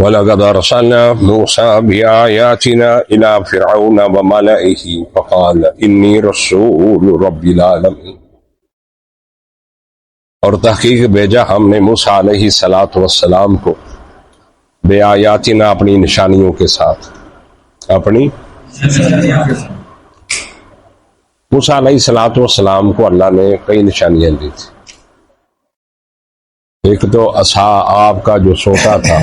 وَلَقَدْ أَرْسَلْنَا مُوسَىٰ بِآيَاتِنَا إِلَىٰ فِرْعَوْنَ وَمَلَئِهِ فَقَالَ إِنِّي رَسُولُ رَبِّ الْعَالَمِينَ۔ اور تحقیق بھیجا ہم نے موسیٰ علیہ السلام کو بے آیاتنا اپنی نشانیوں کے ساتھ، اپنی موسیٰ علیہ السلام کو اللہ نے کئی نشانیاں دی تھی۔ ایک تو عصا آپ کا جو سوٹا تھا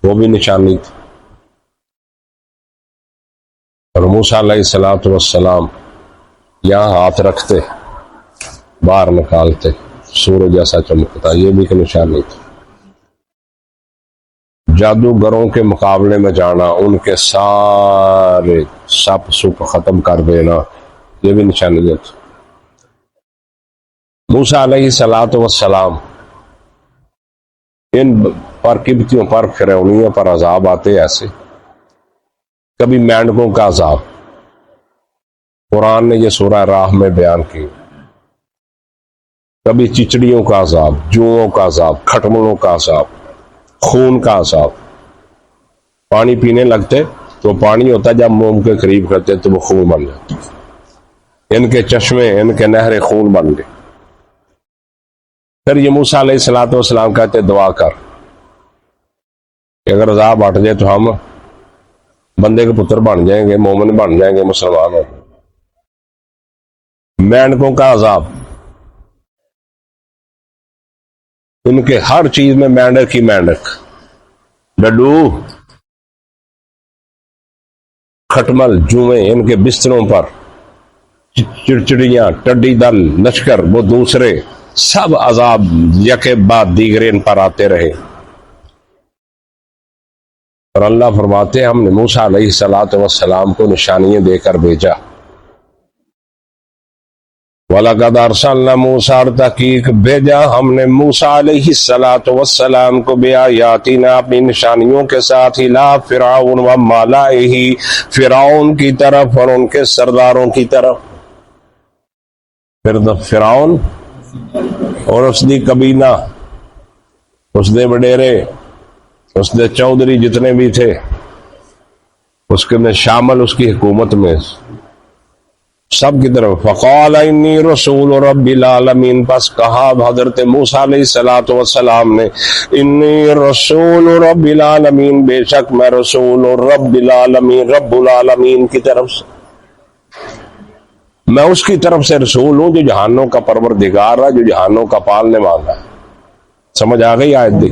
وہ بھی نشانی تھی، اور موسیٰ علیہ السلام یہاں ہاتھ رکھتے باہر نکالتے سورج جیسا چمکتا، یہ بھی ایک نشانی تھی۔ جادوگروں کے مقابلے میں جانا، ان کے سارے سپ سپ ختم کر دینا، یہ بھی نشانی تھی۔ موسیٰ علیہ السلام ان پر قبطیوں پر فرعونیوں پر عذاب آتے ایسے، کبھی مینڈکوں کا عذاب، قرآن نے یہ سورہ راہ میں بیان کی، کبھی چچڑیوں کا عذاب، جوؤں کا عذاب، کھٹملوں کا عذاب، خون کا عذاب۔ پانی پینے لگتے تو پانی ہوتا جب منہ کے قریب کرتے تو وہ خون بن جاتا، ان کے چشمے، ان کے نہریں خون بن گئے۔ پھر یہ موسیٰ علیہ السلام کہتے دعا کر کہ اگر عذاب ہٹ جائے تو ہم بندے کے پتر بن جائیں گے، مومن بن جائیں گے، مسلمان ہوں گے۔ مینڈکوں کا عذاب، ان کے ہر چیز میں مینڈک ہی مینڈک، ڈڈو، کھٹمل، جوئیں، ان کے بستروں پر چڑچڑیاں، ٹڈی دل، لشکر، وہ دوسرے سب عذاب یکے بعد دیگر ان پر آتے رہے۔ اور اللہ فرماتے ہم نے موسیٰ علیہ السلام کو نشانیاں دے کر بھیجا۔ وَلَقَدْ أَرْسَلْنَا مُوسَىٰ، تحقیق بھیجا ہم نے موسیٰ علیہ السلام کو بِآیاتِنَا اپنی نشانیوں کے ساتھ، إِلَىٰ فِرْعَوْنَ وَمَلَئِهِ، فرعون کی طرف اور ان کے سرداروں کی طرف۔ پھر فرعون اور اس دی کبینہ، اس دے وڈیرے، اس دے چودھری جتنے بھی تھے، اس کے میں شامل اس کی حکومت میں سب کی طرف۔ فقال انی رسول رب العالمین، پس کہا حضرت موسیٰ علیہ السلام نے، انی رسول رب العالمین، بے شک میں رسول رب العالمین، رب العالمین کی طرف سے، میں اس کی طرف سے رسول ہوں جو جہانوں کا پروردگار ہے، جو جہانوں کا پالنے والا ہے۔ سمجھ آ گئی آیت دی؟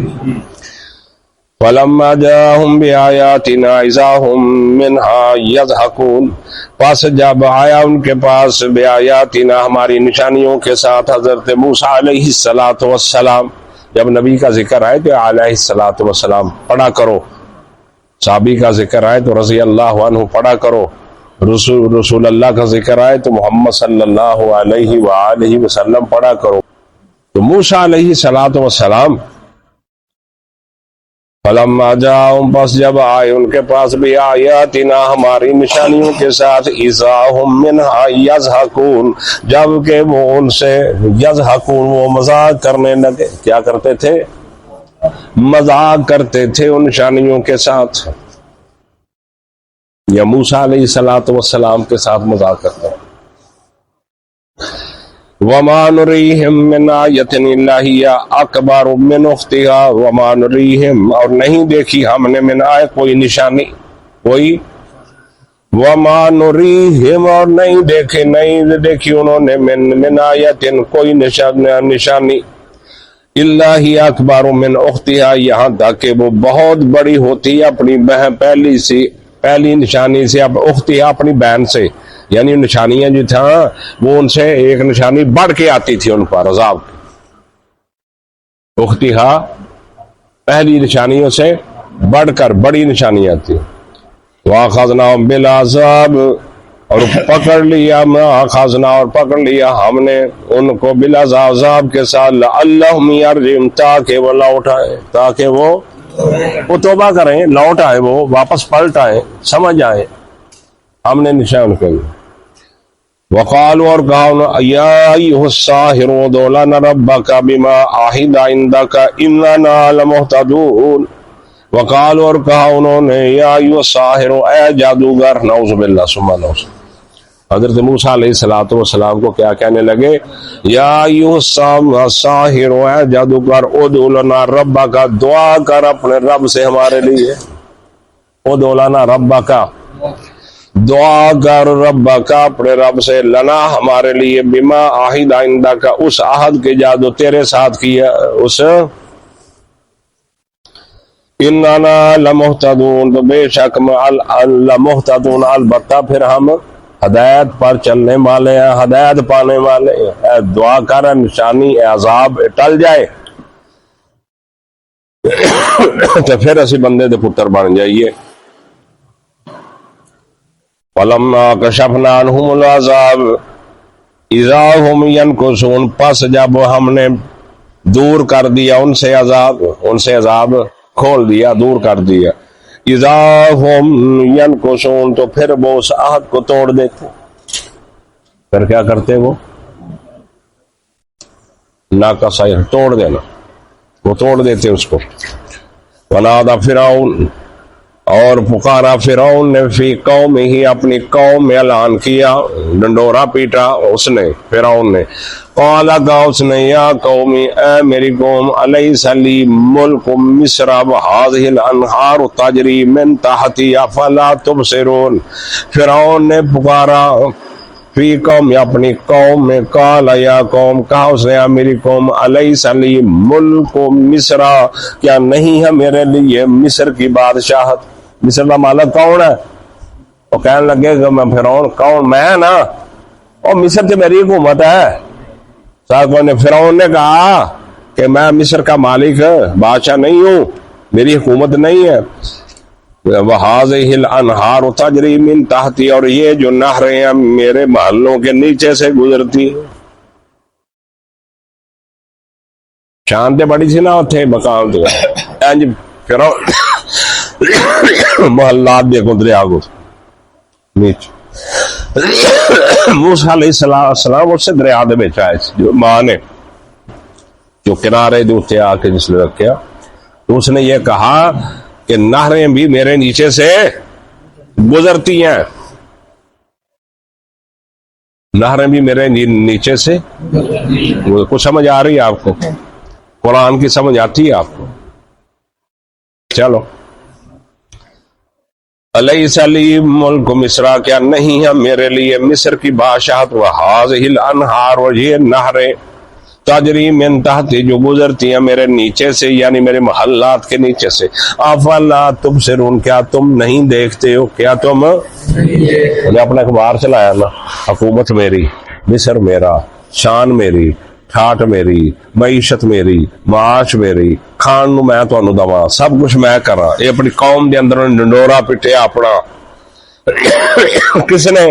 فَلَمَّا جَاءَهُم بِآيَاتِنَا إِذَا هُم مِّنْهَا يَضْحَكُونَ، پس جب آیا ان کے پاس بِآيَاتِنَا ہماری نشانیوں کے ساتھ حضرت موسیٰ علیہ السلام، جب نبی کا ذکر آئے تو علیہ السلام پڑھا کرو، صحابی کا ذکر آئے تو رضی اللہ عنہ پڑھا کرو، رسول اللہ کا ذکر آئے تو محمد صلی اللہ علیہ وآلہ وسلم پڑھا کرو۔ تو موسیٰ علیہ السلام فلما جاءہم، پس جب آئے ان کے پاس بھی آیاتنا ہماری نشانیوں کے ساتھ، اذا ہم منہا یضحکون، جب کہ وہ ان سے یضحکون، وہ مذاق کرنے لگے۔ کیا کرتے تھے؟ مذاق کرتے تھے ان نشانیوں کے ساتھ، یا موسیٰ علیہ السلام کے ساتھ مذاق کرتے ہیں۔ وَمَا نُرِيهِمْ مِنْ آیَةٍ إِلَّا هِیَ أَکْبَرُ مِنْ أُخْتِهَا، وَمَا نُرِيهِمْ، اور نہیں دیکھی ہم نے، من آیت کوئی نشانی، کوئی، وَمَا نُرِيهِمْ، اور نہیں دیکھی انہوں نے، من آیَةٍ کوئی نشانی، إِلَّا هِیَ أَکْبَرُ مِنْ أُخْتِهَا، یہاں تک کہ وہ بہت بڑی ہوتی ہے اپنی بہن، پہلی نشانی سے، اب اختیار اپنی بہن سے، یعنی نشانیاں جو تھا وہ ان سے ایک نشانی بڑھ کے آتی تھی ان پر عذاب۔ اختیار پہلی نشانیوں سے بڑھ کر بڑی نشانیاں تھی۔ وَأَخَذْنَاهُمْ بِالْعَذَابِ، اور پکڑ لیا ہم نے ان کو بالعذاب کے ساتھ، لَعَلَّهُمْ يَرْجِعُونَ، تاکہ وہ لوٹ آئے، تاکہ وہ توبہ کریں، لوٹ آئے، وہ واپس پلٹ آئے، سمجھ آئے۔ ہم نے نشان کر وقالوا، اور کہا، یا ایھا الساحر ادع لنا ربک بما عہد عندک اننا لمہتدون، وقال اور کہا انہوں نے یا ایھا الساحر اے جادوگر، نعوذ باللہ ثم نعوذ، حضرت موسیٰ علیہ الصلوۃ والسلام کو کیا کہنے لگے؟ یا ایھا الساحر اے جادوگر ادع لنا ربک، دعا کر اپنے رب سے ہمارے لیے، ادع لنا ربک، دعا کر ربک اپنے رب سے، لنا ہمارے لیے، بما عہد عندک، اس عہد کے جادو تیرے ساتھ کیا، اس اننا لمہتدون، تو بے شک لمہتدون، البتہ پھر ہم ہدایت پر چلنے والے ہیں، ہدایت پانے والے ہیں، دعا کر نشانی عذاب ٹل جائے تو پھر اسی بندے دے پتر بن جائیے۔ فلما کشفنا عنہم العذاب اذا هم ينكثون، پس جب ہم نے دور کر دیا ان سے عذاب کھول دیا، دور کر دیا، اذا هم ينكثون، تو پھر وہ اس عہد کو توڑ دیتے، پھر کیا کرتے وہ ناقص توڑ دینا، وہ توڑ دیتے اس کو۔ ونادى فرعون، اور پکارا فرعون نے، فی قوم ہی، اپنی قوم میں اعلان کیا، ڈنڈورا پیٹا اس نے، فرعون نے، قال کہا اس نے، یا قومی، اے میری قوم، الیس لی ملک مصر وہذہ الانہار تجری من تحتی افلا تبصرون، فرعون نے پکارا فی قوم، اپنی قوم میں، قال یا قوم، کہا اس نے، میری قوم، الیس لی ملک مصر، کیا نہیں ہے میرے لیے مصر کی بادشاہت؟ مصر کا مالک کون ہے؟ وہ کہنے لگے کہ میں فرعون، کون؟ میں نا، اور مصر سے میری حکومت ہے۔ صاحب نے فرعون نے کہا کہ میں مصر کا مالک بادشاہ نہیں ہوں، میری حکومت نہیں ہے۔ وَهَذِهِ الْأَنْهَارُ تَجْرِي مِن تَحْتِي، اور یہ جو نہریں ہیں میرے محلوں کے نیچے سے گزرتی۔ شان تے بڑی سی نہ اتھے مقام تے انج فرعون محلات دیکھو دریا کو نیچے، موسیٰ علیہ السلام اس سے دریا دے بیچ آئے، جو ماں نے جو کنارے دے اتنے آ کے جس نے رکھیا، تو اس نے یہ کہا کہ نہریں بھی میرے نیچے سے گزرتی ہیں، نہریں بھی میرے نیچے سے، کچھ سمجھ آ رہی ہے آپ کو؟ قرآن کی سمجھ آتی ہے آپ کو؟ چلو، الیس لی ملک مصر، کیا نہیں ہے میرے لیے مصر کی بادشاہت، وہذہ الانہار، اور یہ نہریں، تجری من تحتی، جو گزرتی ہیں میرے نیچے سے، یعنی میرے محلات کے نیچے سے، افلا تبصرون، کیا تم نہیں دیکھتے ہو؟ کیا تم نے اپنا اخبار چلایا نا، حکومت میری، مصر میرا، شان میری، ٹھاٹ میری، معیشت میری، معاش میری، کھان نو میں تانوں دواں، سب کچھ میں کراں، یہ اپنی قوم دے اندر ڈنڈورا پٹیا اپنا، کس نے؟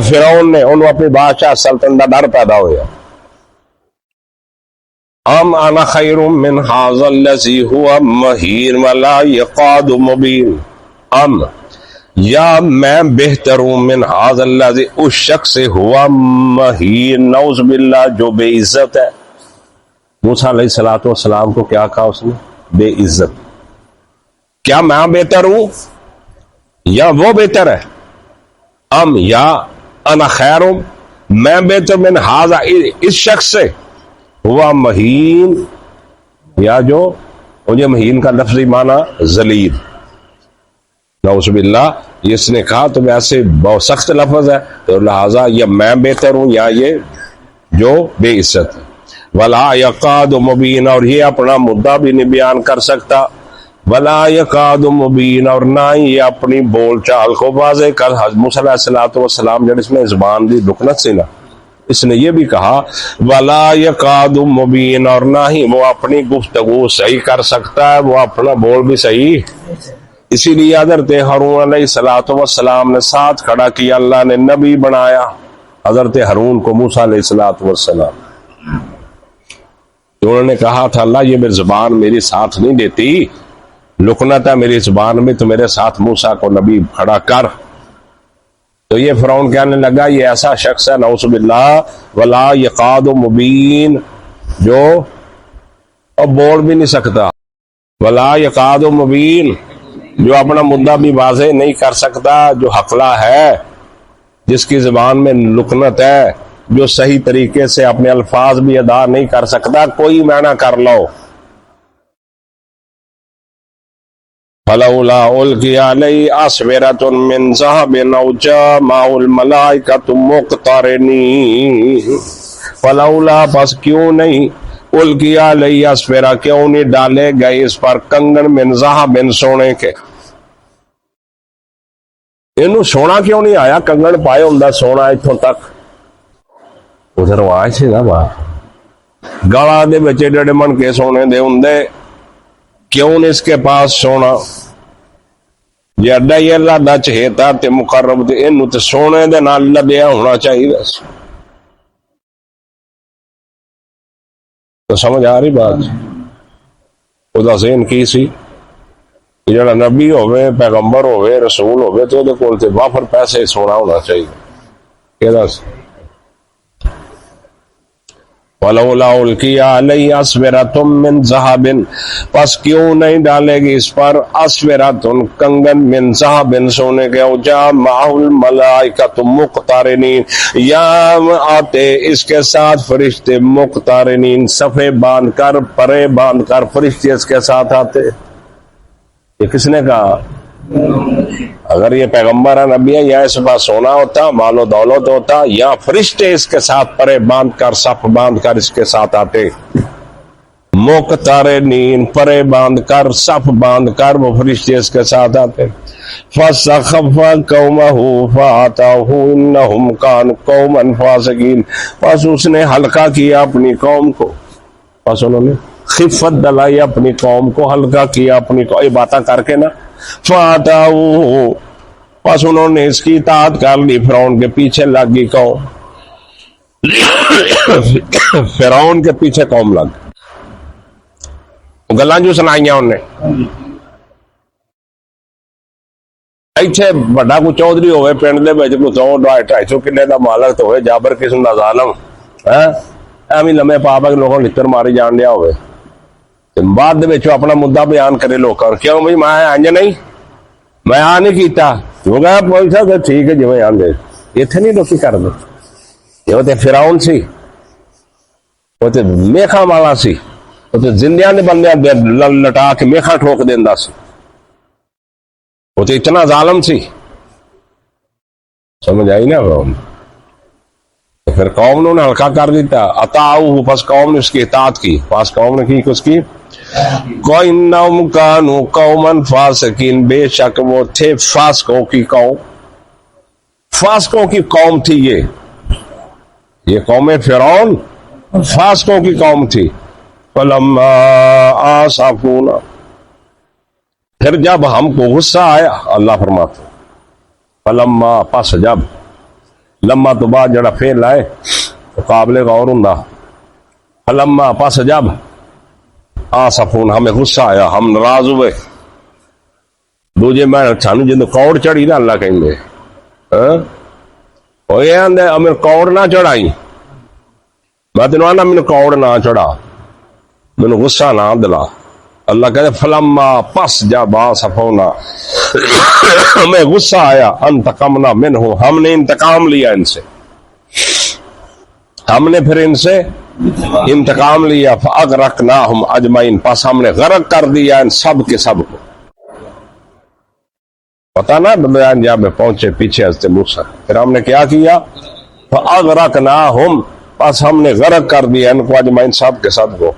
فرعون نے، انہوں اپنی بادشاہ سلطنت دا ڈر پیدا ہویا۔ ام انا خیر من ھذا الذی هو مہین ولا یکاد مبین، ام، یا میں بہتر ہوں، من ھذا الذی، اس شخص سے، ہوا مہین، نعوذ باللہ، جو بے عزت ہے۔ موسیٰ علیہ الصلوۃ والسلام کو کیا کہا اس نے؟ بے عزت۔ کیا میں بہتر ہوں یا وہ بہتر ہے؟ ام، یا انا خیر ہوں، میں بہتر، من ھذا، اس شخص سے، ہوا مہین، یا جو، مجھے مہین کا لفظی معنی ذلیل، نعوذ باللہ، اس نے کہا تو ویسے بہت سخت لفظ ہے، تو لہذا یا میں بہتر ہوں یا یہ جو بے عزت ہے۔ ولا یکاد مبین، اور یہ اپنا مدعا بھی نہیں بیان کر سکتا، ولا یکاد مبین، اور نہ ہی یہ اپنی بول چال کو واضح کر۔ موسیٰ علیہ الصلوۃ والسلام جب اس میں زبان دی لکنت سے نا، اس نے یہ بھی کہا ولا یکاد مبین، اور نہ ہی وہ اپنی گفتگو صحیح کر سکتا ہے، وہ اپنا بول بھی صحیح۔ اسی لیے حضرت ہارون علیہ الصلوۃ والسلام نے ساتھ کھڑا کیا، اللہ نے نبی بنایا حضرت ہارون کو، موسیٰ علیہ الصلوۃ والسلام، تو انہوں نے کہا تھا اللہ یہ میری زبان میری ساتھ نہیں دیتی، لکنت ہے میری زبان میں، تو میرے ساتھ موسیٰ کو نبی کھڑا کر۔ تو یہ فرعون کہنے لگا یہ ایسا شخص ہے، نعوذ باللہ، ولا یکاد مبین، جو اب بول بھی نہیں سکتا۔ ولا یکاد مبین، جو اپنا مدعا بھی واضح نہیں کر سکتا، جو حقلا ہے، جس کی زبان میں لکنت ہے، جو صحیح طریقے سے اپنے الفاظ بھی ادا نہیں کر سکتا، کوئی معنی کر لو. فلولا القی علیہ اسورۃ من ذہب او جاء معہ الملائکۃ مقترنین. فلولا، پس کیوں نہیں، القی علیہ اسورہ، کیوں نہیں ڈالے گئے اس پر کنگن من ذہب، سونے کے. انہوں سونا کیوں نہیں آیا؟ کنگن پائے ہوں سونا اتوں تک. ادھر آئے سے نا باہر گالا دے بچے ڈڑے من کے سونے دے ہوں، کیوں نہیں اس کے پاس سونا؟ جی اڈا ہی اللہ دا چہیتا تے مقرب تے انہوں تے سونے دے نال لدیا ہونا چاہیے. تو سمجھ آ رہی بات؟ خدا ذہن کی سی جڑا نبی ہوئے، پیغمبر ہوئے، رسول ہوئے، تو دے کول تے وافر پیسے سونا ہونا چاہیے. کہ دس وَلَوْلَا أُلْقِيَ عَلَيْهِ أَسْوِرَةٌ مِّن ذَهَبٍ، پس کیوں نہیں ڈالے گی اس پر اسورۃ، کنگن، من ذهب، سونے کے، او جاء معہ الملائکۃ مقترنین، یا آتے اس کے ساتھ فرشتے مقترنین، صفے باندھ کر، پرے باندھ کر فرشتے اس کے ساتھ آتے. یہ کس نے کہا؟ اگر یہ پیغمبر ہے، نبی ہے، یا اس پاس سونا ہوتا، مال و دولت ہوتا، یا فرشتے اس کے ساتھ پرے باندھ کر، صف باندھ کر اس کے ساتھ آتے. مقترنین، پرے باندھ کر، صف باندھ کر وہ فرشتے اس کے ساتھ آتے. فَسَخَفَ قَوْمَهُ فَأَتَوْهُ إِنَّهُمْ كَانُوا قَوْمًا فَاسِقِينَ، پس اس نے ہلکا کیا اپنی قوم کو، پس انہوں نے خفت دلائی اپنی قوم کو، ہلکا کیا اپنی قوم، یہ باتیں کر کے نا. فَأَتَوْهُ، پس انہوں نے اس کی اطاعت کر لی، فرعون کے پیچھے لگ گئی قوم. فرعون کے پیچھے قوم لگ گلاں جو سنائیاں انہیں. ایتھے بڑا کو چودھری ہوئے پنڈ دے وچ کو 200-250 کلے دا مالک تو ہوئے، جابر قسم دا ظالم ایویں لمے پا کے لوگوں لتر ماری جان دیا ہوئے، بعد دے وچ اپنا مدعا بیان کرے لوکاں، کیوں بھائی میں انج نہیں، میں آ نہیں کیتا. وہ کہا پولیس صاحب ٹھیک ہے جی میں آندے. اتنے نہیں لوکی کر دے. یہ تے فرعون سی، وہ تے میخاں والا سی، وہ تے زندیاں دے بندے لٹا کے میخاں ٹھوک دیندا سی، وہ تے اتنا ظالم سی. سمجھ آئی نا؟ پھر قوم نے انہیں ہلکا کر دیتا. اطاعوہ، پس قوم نے اس کی اطاعت کی. پس قوم نے کی اس کی وَإِنَّهُمْ كَانُوا قَوْمًا فَاسِقِينَ، بے شک وہ تھے فاسقوں کی قوم. فاسقوں کی قوم تھی یہ قوم فرعون فاسقوں کی قوم تھی. فَلَمَّا آسَفُونَا، پھر جب ہم کو غصہ آیا، اللہ فرماتا فَلَمَّا، پس جب، لما تو بعد جڑا فعل آئے قابل غور ہوں. فلما، پس جب، آسفون، ہمیں غصہ آیا، ہم ناراض ہوئے. دوجے میں سانو جن کوڑ چڑھی نا، اللہ کہیں گے وہ یہ آندے ہمیں کوڑ نہ چڑھائی، میں تینوں آنا مجھے کوڑ نہ چڑھا، مجھے غصہ نہ دلا. اللہ کہتے فلما، پس جب، آسفونا، ہمیں غصہ آیا، انتقمنا منہ، ہم نے انتقام لیا ان سے، ہم نے پھر ان سے انتقام لیا. فاغرقناہم اجمعین، پس ہم نے غرق کر دیا ان سب کے سب کو. پتہ نا بیان جب میں پہنچے پیچھے حضرت موسیٰ، پھر ہم نے کیا کیا؟ فاغرقناہم، پس ہم نے غرق کر دیا ان کو اجمعین سب کے سب کو.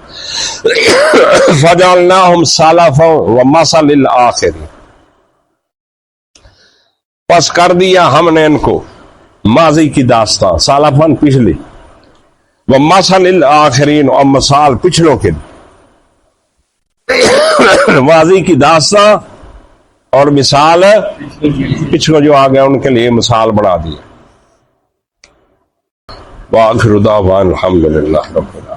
فجعلناہم سلفا ومثلا للآخرین، پس کر دیا ہم نے ان کو ماضی کی داستان، سالفن پچھلی، ومثلا للآخرین، اور مثال پچھلوں کے، ماضی کی داستان اور مثال پچھلوں جو آ گئے ان کے لیے مثال بنا دیا. وآخر دعوانا الحمدللہ رب العالمین.